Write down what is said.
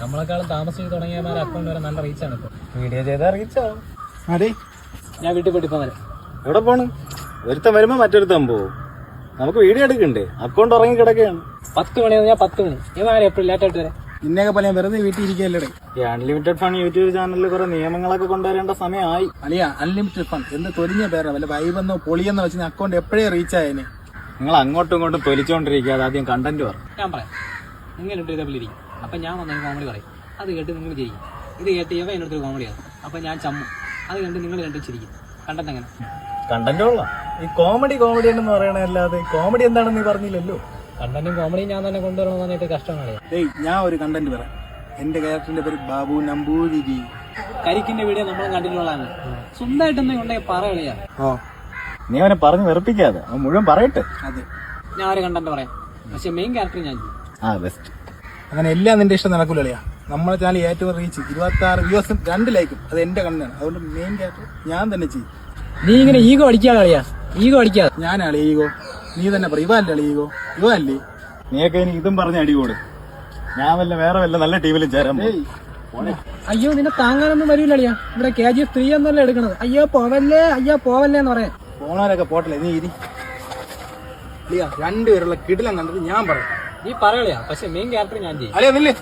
നമ്മളെക്കാളും താമസിച്ച് തുടങ്ങിയമാരുടെ അക്കൗണ്ട് വരെ നല്ല റീച്ചാണ് ഇപ്പോൾ. വീഡിയോ ചെയ്താൽ റീച്ചോ? അടി ഞാൻ വീട്ടിൽ പോയിട്ട് ഇപ്പം വരാം. എവിടെ പോണ്? ഒരുത്തൻ വരുമ്പോ മറ്റൊരുത്തൻ പോവും. നമുക്ക് വീഡിയോ എടുക്കണ്ടേ? അക്കൗണ്ട് ഉറങ്ങി കിടക്കുകയാണ്. 10 മണിയാവും, ഞാൻ 10 മണി. ഇവന്മാരെ എപ്പോഴും ലേറ്റായിട്ട് വരാം. നിന്നെയൊക്കെ പോലെ ഞാൻ വെറുതെ വീട്ടിൽ ഇരിക്കുകയല്ലേ. ഈ അൺലിമിറ്റഡ് ഫൺ യൂട്യൂബ് ചാനലിൽ കുറെ നിയമങ്ങളൊക്കെ കൊണ്ടുവരേണ്ട സമയമായി. അളിയ അൺലിമിറ്റഡ് ഫണ്ട് എന്ത് തൊലിഞ്ഞ പേരാ, വല്ല വൈബെന്നോ പൊളിയെന്നോ വെച്ച് അക്കൗണ്ട് എപ്പോഴേ റീച്ച് ആയേനെ. നിങ്ങൾ അങ്ങോട്ടും ഇങ്ങോട്ടും തൊലിച്ചോണ്ടിരിക്കാതെ ആദ്യം കണ്ടന്റ് പറ. ഞാൻ പറയാം, നിങ്ങൾ ഇരിക്കും. അപ്പം ഞാൻ വന്നൊരു കോമഡി പറയും, അത് കേട്ട് നിങ്ങൾ ചിരിക്കും. ഇത് കേട്ട് ഇവ എന്നോടൊരു കോമഡിയാണ്, അപ്പം ഞാൻ ചമ്മും. അത് കണ്ട് നിങ്ങൾ രണ്ടും ചിരിക്കും. കണ്ടന്റ് അങ്ങനെ കണ്ടന്റ് കൊള്ളാം. ഈ കോമഡി എന്ന് പറയണല്ലാതെ കോമഡി എന്താണെന്ന് നീ പറഞ്ഞില്ലല്ലോ. കണ്ടന്റും കോമഡിയും ഞാൻ തന്നെ കൊണ്ടുവരണമെന്ന് പറഞ്ഞിട്ട് കഷ്ടമാണ്. ഏയ് ഞാൻ ഒരു കണ്ടന്റ് പറയാം. എന്റെ ക്യാരക്ടറിന്റെ പേര് ബാബു നമ്പൂതിരി. കരിക്കിന്റെ വീഡിയോ നമ്മളും കണ്ടിട്ടുള്ളതാണ്. സ്വന്തമായിട്ടൊന്നും ഉണ്ടെങ്കിൽ പറയളിയാ. ഓ നീ അവനെ പറഞ്ഞു വെറുപ്പിക്കാതെ, അവൻ മുഴുവൻ പറയട്ടെ. അതെ, ഞാൻ ഒരു കണ്ടന്റ് പറയാം, പക്ഷെ മെയിൻ ക്യാരക്ടർ ഞാൻ ചെയ്യും. ബെസ്റ്റ്. അങ്ങനെ എല്ലാം നിന്റെ ഇഷ്ടം നടക്കൂല അളിയാ. നമ്മളെ ചാനൽ ഏറ്റവും റീച്ച് 26 വ്യൂസും 2 ലൈക്കും. അത് എന്റെ കണ്ണാണ്. അതുകൊണ്ട് മെയിൻ ക്യാരക്ടർ ഞാൻ തന്നെ ചെയ്യും. നീ ഇങ്ങനെ ഈഗോ അടിക്കാതെ കളിയാ, ഈഗോ അടിക്കാതെ. ഞാനാളി ഈഗോ, നീ തന്നെ പറ. ഇവ അല്ലേ ഈഗോ? ഇവ അല്ലേ? നീയൊക്കെ ഇനി ഇതും പറഞ്ഞ് അടികൂട്. ഞാൻ വേറെ വല്ല നല്ല ടീമിലും ചേരാൻ. അയ്യോ നിന്നെ താങ്ങാനൊന്നും വരില്ല അളിയാ. ഇവിടെ KGF 3 എന്നല്ല എടുക്കണത്. അയ്യോ പോവല്ലേ എന്ന് പറയാൻ. പോണവരൊക്കെ പോട്ടല്ലേ, നീ ഇരി. അളിയാ 2 പേരുള്ള കിടിലം കണ്ടിട്ട് ഞാൻ പറയാം. നീ പറയളിയാ, പക്ഷെ മെയിൻ ക്യാരക്ടർ ഞാൻ ചെയ്യും. അളിയാ നില്ലേ.